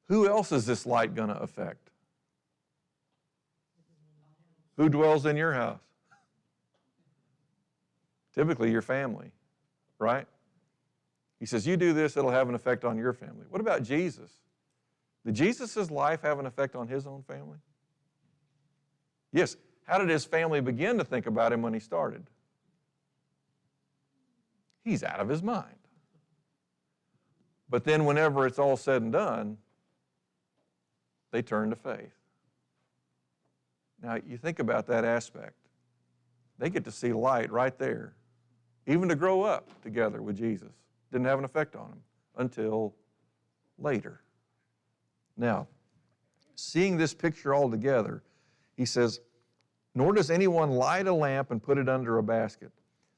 who else is this light going to affect? Who dwells in your house? Typically your family, right? He says, you do this, it'll have an effect on your family. What about Jesus? Did Jesus' life have an effect on his own family? Yes. How did his family begin to think about him when he started? He's out of his mind. But then whenever it's all said and done, they turn to faith. Now, you think about that aspect. They get to see light right there. Even to grow up together with Jesus didn't have an effect on them until later. Now, seeing this picture all together, he says, nor does anyone light a lamp and put it under a basket.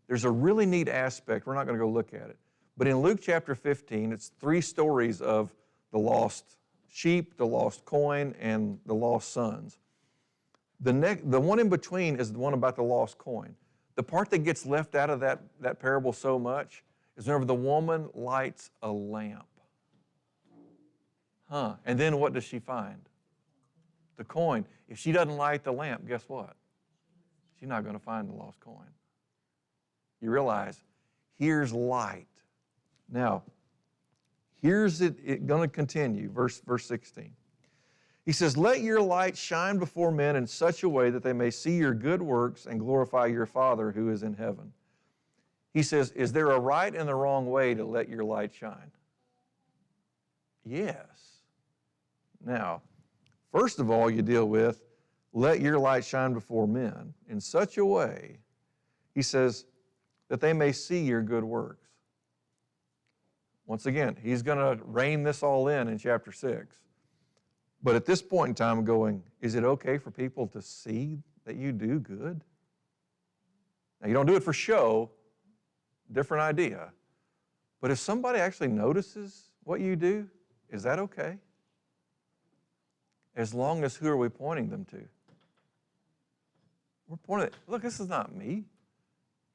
There's a really neat aspect. We're not going to go look at it. But in Luke chapter 15, it's 3 stories of the lost sheep, the lost coin, and the lost sons. The one in between is the one about the lost coin. The part that gets left out of that parable so much is whenever the woman lights a lamp. And then what does she find? The coin. If she doesn't light the lamp, guess what? She's not going to find the lost coin. You realize, here's light. Now, here's it going to continue, verse 16. He says, let your light shine before men in such a way that they may see your good works and glorify your Father who is in heaven. He says, is there a right and a wrong way to let your light shine? Yes. Now, first of all, you deal with, let your light shine before men in such a way, he says, that they may see your good works. Once again, he's going to rein this all in chapter 6. But at this point in time, going, is it okay for people to see that you do good? Now, you don't do it for show, different idea. But if somebody actually notices what you do, is that okay? As long as who are we pointing them to? We're pointing, look, this is not me. You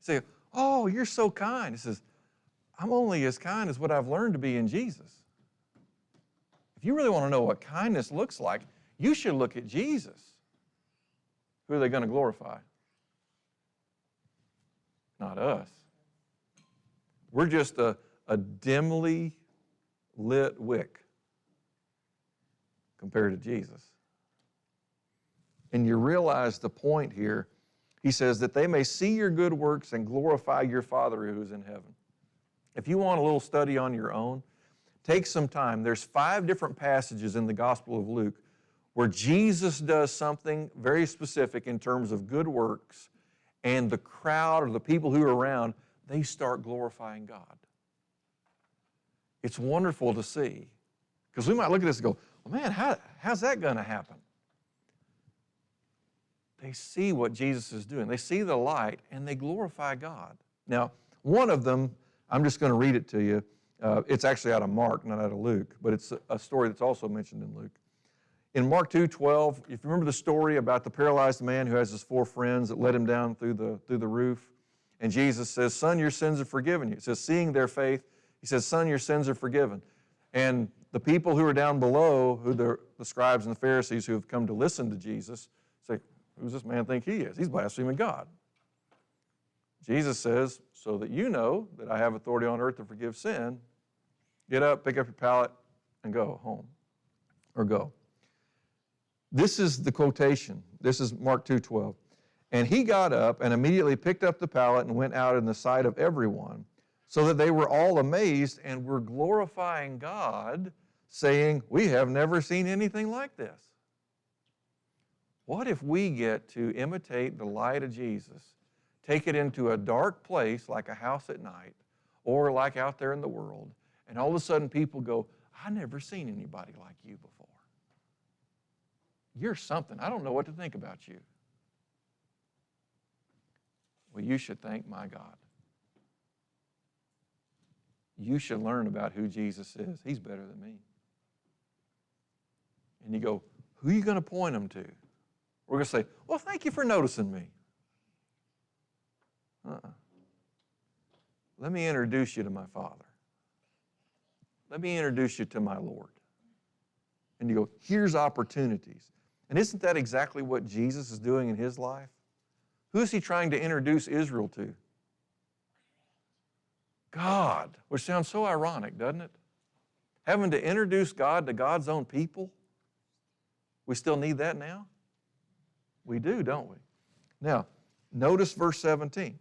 say, oh, you're so kind. He says, I'm only as kind as what I've learned to be in Jesus. If you really want to know what kindness looks like, you should look at Jesus. Who are they going to glorify? Not us. We're just a dimly lit wick compared to Jesus. And you realize the point here. He says that they may see your good works and glorify your Father who's in heaven. If you want a little study on your own, take some time. There's 5 different passages in the Gospel of Luke where Jesus does something very specific in terms of good works, and the crowd or the people who are around, they start glorifying God. It's wonderful to see. Because we might look at this and go, well, man, how's that going to happen? They see what Jesus is doing. They see the light, and they glorify God. Now, one of them, I'm just going to read it to you. It's actually out of Mark, not out of Luke, but it's a story that's also mentioned in Luke. In Mark 2:12, if you remember the story about the paralyzed man who has his 4 friends that let him down through the roof, and Jesus says, son, your sins are forgiven you. It says, seeing their faith, he says, son, your sins are forgiven. And the people who are down below, who the scribes and the Pharisees who have come to listen to Jesus, say, who's this man think he is? He's blaspheming God. Jesus says, so that you know that I have authority on earth to forgive sin, get up, pick up your pallet, and go home, or go. This is the quotation. This is Mark 2:12. And he got up and immediately picked up the pallet and went out in the sight of everyone, so that they were all amazed and were glorifying God, saying, we have never seen anything like this. What if we get to imitate the light of Jesus, take it into a dark place like a house at night, or like out there in the world, and all of a sudden people go, I've never seen anybody like you before. You're something. I don't know what to think about you. Well, you should thank my God. You should learn about who Jesus is. He's better than me. And you go, who are you going to point them to? We're going to say, well, thank you for noticing me. Let me introduce you to my Father. Let me introduce you to my Lord. And you go, here's opportunities. And isn't that exactly what Jesus is doing in his life? Who is he trying to introduce Israel to? God, which sounds so ironic, doesn't it? Having to introduce God to God's own people? We still need that now? We do, don't we? Now, notice verse 17.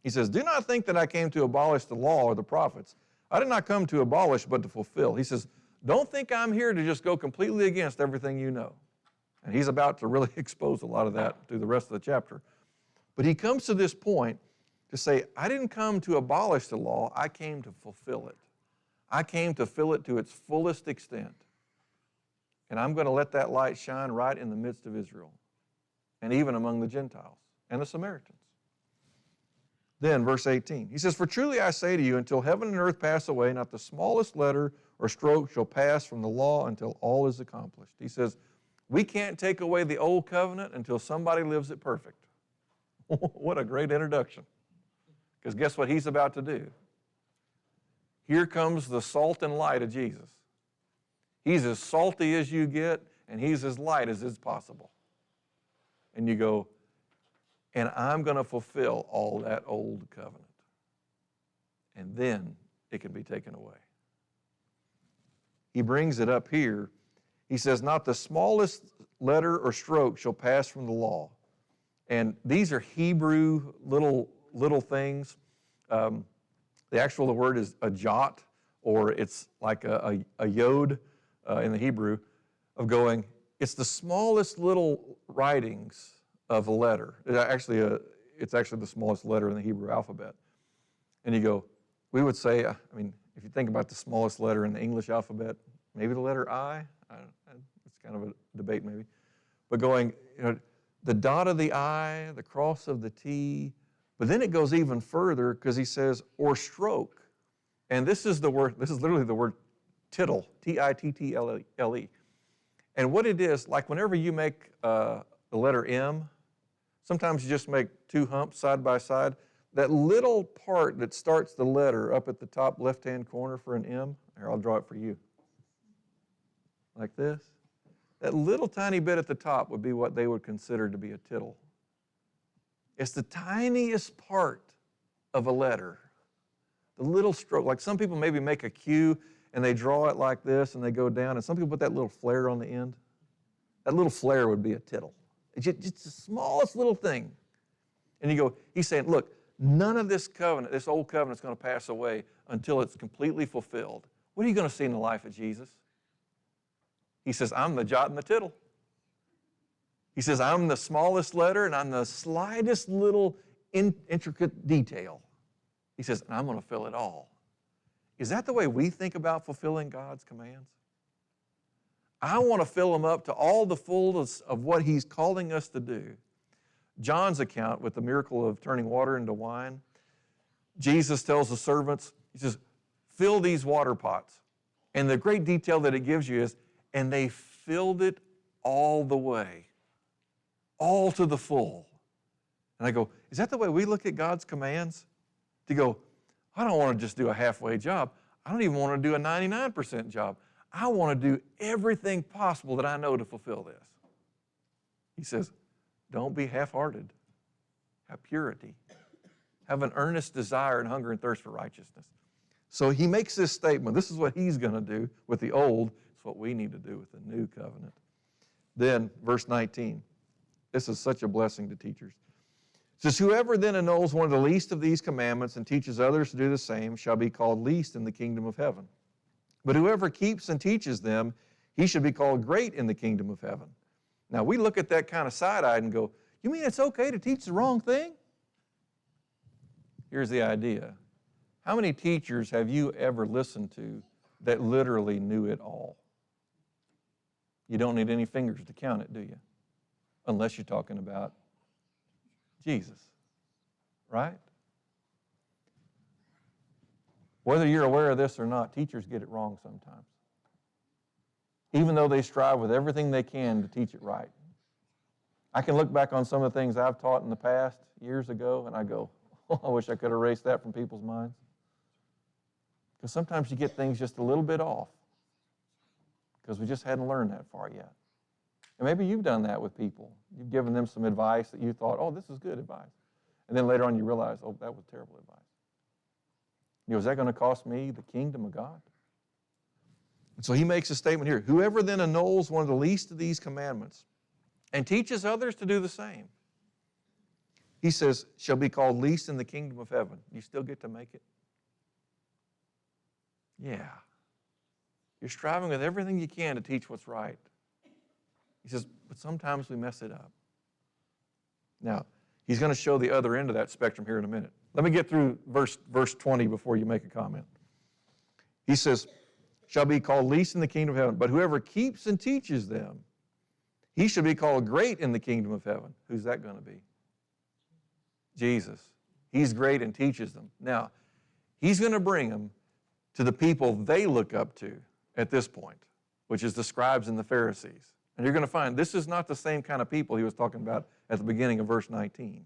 He says, do not think that I came to abolish the law or the prophets. I did not come to abolish, but to fulfill. He says, don't think I'm here to just go completely against everything you know. And he's about to really expose a lot of that through the rest of the chapter. But he comes to this point to say, I didn't come to abolish the law, I came to fulfill it. I came to fill it to its fullest extent. And I'm going to let that light shine right in the midst of Israel, and even among the Gentiles and the Samaritans. Then, verse 18, he says, for truly I say to you, until heaven and earth pass away, not the smallest letter or stroke shall pass from the law until all is accomplished. He says, we can't take away the old covenant until somebody lives it perfect. What a great introduction. Because guess what he's about to do? Here comes the salt and light of Jesus. He's as salty as you get, and he's as light as is possible. And you go, and I'm going to fulfill all that old covenant. And then it can be taken away. He brings it up here. He says, not the smallest letter or stroke shall pass from the law. And these are Hebrew little things. The word is a jot, or it's like a yod in the Hebrew, of going, it's the smallest little writings of a letter. It's actually the smallest letter in the Hebrew alphabet. And you go, we would say, if you think about the smallest letter in the English alphabet, maybe the letter I. It's kind of a debate maybe. But going, the dot of the I, the cross of the T, but then it goes even further because he says, or stroke. And this is literally the word tittle, T-I-T-T-L-E. And what it is, like whenever you make the letter M, sometimes you just make two humps side by side. That little part that starts the letter up at the top left-hand corner for an M, here, I'll draw it for you. Like this. That little tiny bit at the top would be what they would consider to be a tittle. It's the tiniest part of a letter. The little stroke, like some people maybe make a Q and they draw it like this and they go down, and some people put that little flare on the end. That little flare would be a tittle. It's just the smallest little thing. And you go, he's saying, look, none of this covenant, this old covenant is going to pass away until it's completely fulfilled. What are you going to see in the life of Jesus? He says, I'm the jot and the tittle. He says, I'm the smallest letter and I'm the slightest little intricate detail. He says, and I'm going to fill it all. Is that the way we think about fulfilling God's commands? I want to fill them up to all the fullness of what he's calling us to do. John's account with the miracle of turning water into wine, Jesus tells the servants, he says, fill these water pots. And the great detail that it gives you is, and they filled it all the way, all to the full. And I go, is that the way we look at God's commands? To go, I don't want to just do a halfway job. I don't even want to do a 99% job. I want to do everything possible that I know to fulfill this. He says, don't be half-hearted. Have purity. Have an earnest desire and hunger and thirst for righteousness. So he makes this statement. This is what he's going to do with the old. It's what we need to do with the new covenant. Then, verse 19. This is such a blessing to teachers. It says, whoever then annuls one of the least of these commandments and teaches others to do the same shall be called least in the kingdom of heaven. But whoever keeps and teaches them, he should be called great in the kingdom of heaven. Now, we look at that kind of side-eyed and go, you mean it's okay to teach the wrong thing? Here's the idea. How many teachers have you ever listened to that literally knew it all? You don't need any fingers to count it, do you? Unless you're talking about Jesus. right? Whether you're aware of this or not, teachers get it wrong sometimes. Even though they strive with everything they can to teach it right. I can look back on some of the things I've taught in the past years ago, and I go, oh, I wish I could erase that from people's minds. Because sometimes you get things just a little bit off because we just hadn't learned that far yet. And maybe you've done that with people. You've given them some advice that you thought, oh, this is good advice. And then later on you realize, oh, that was terrible advice. Is that going to cost me the kingdom of God? And so he makes a statement here. Whoever then annuls one of the least of these commandments and teaches others to do the same, he says, shall be called least in the kingdom of heaven. You still get to make it? Yeah. You're striving with everything you can to teach what's right. He says, but sometimes we mess it up. Now, he's going to show the other end of that spectrum here in a minute. Let me get through verse 20 before you make a comment. He says, shall be called least in the kingdom of heaven, but whoever keeps and teaches them, he shall be called great in the kingdom of heaven. Who's that going to be? Jesus. He's great and teaches them. Now, he's going to bring them to the people they look up to at this point, which is the scribes and the Pharisees. And you're going to find this is not the same kind of people he was talking about at the beginning of verse 19,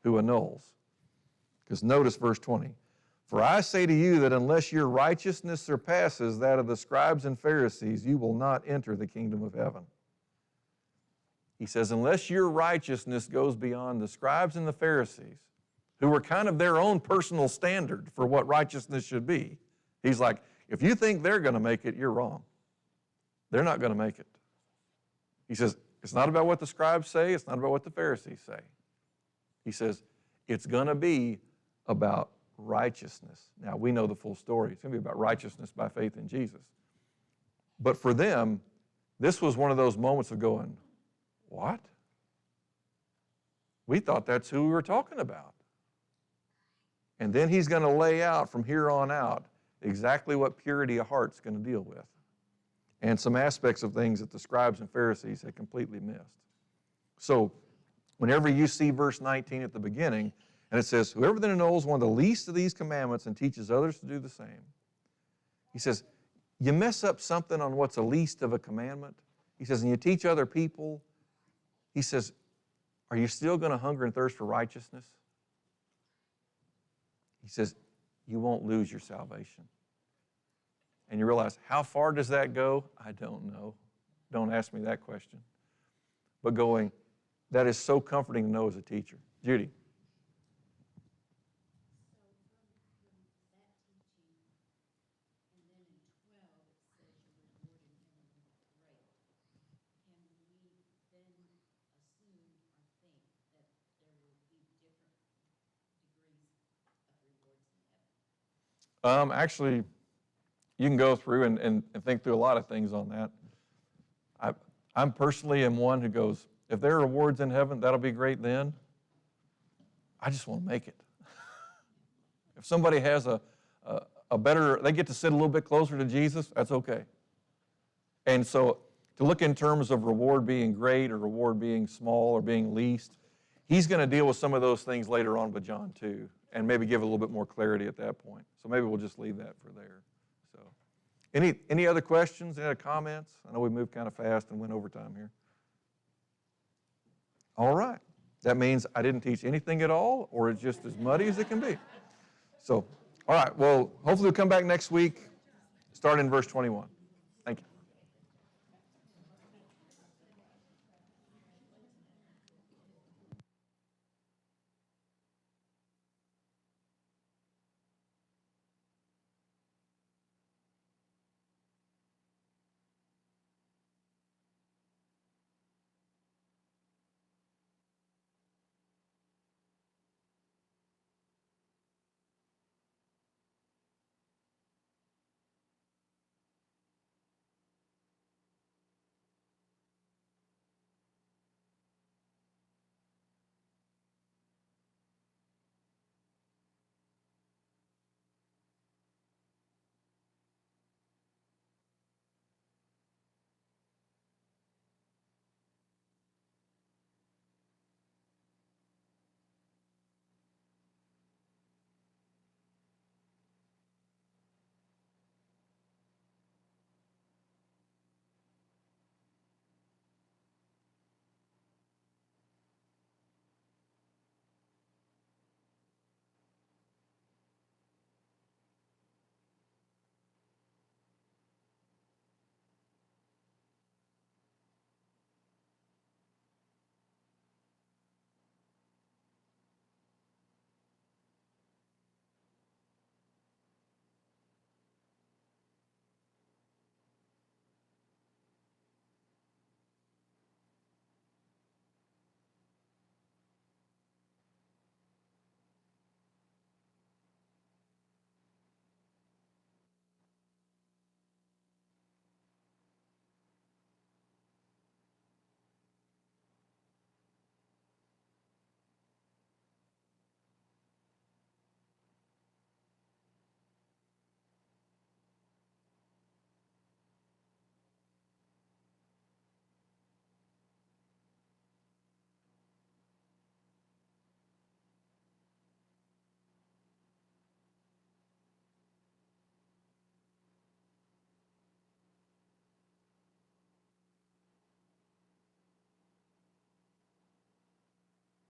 who annuls. Because notice verse 20. For I say to you that unless your righteousness surpasses that of the scribes and Pharisees, you will not enter the kingdom of heaven. He says, unless your righteousness goes beyond the scribes and the Pharisees, who were kind of their own personal standard for what righteousness should be, he's like, if you think they're going to make it, you're wrong. They're not going to make it. He says, it's not about what the scribes say, it's not about what the Pharisees say. He says, it's going to be about righteousness. Now, we know the full story. It's going to be about righteousness by faith in Jesus. But for them, this was one of those moments of going, what? We thought that's who we were talking about. And then he's going to lay out from here on out exactly what purity of heart's going to deal with. And some aspects of things that the scribes and Pharisees had completely missed. So, whenever you see verse 19 at the beginning, and it says, whoever then annuls one of the least of these commandments and teaches others to do the same, he says, you mess up something on what's the least of a commandment, he says, and you teach other people, he says, are you still going to hunger and thirst for righteousness? He says, you won't lose your salvation. And you realize, how far does that go? I don't know. Don't ask me that question. But going, that is so comforting to know as a teacher. Judy. Actually, you can go through and think through a lot of things on that. I'm personally am one who goes, if there are rewards in heaven, that'll be great then. I just want to make it. If somebody has a better, they get to sit a little bit closer to Jesus, that's okay. And so to look in terms of reward being great or reward being small or being least, he's going to deal with some of those things later on with John 2 and maybe give a little bit more clarity at that point. So maybe we'll just leave that for there. So, any other questions, any other comments? I know we moved kind of fast and went over time here. All right. That means I didn't teach anything at all, or it's just as muddy as it can be. So, all right. Well, hopefully we'll come back next week, start in verse 21. Thank you.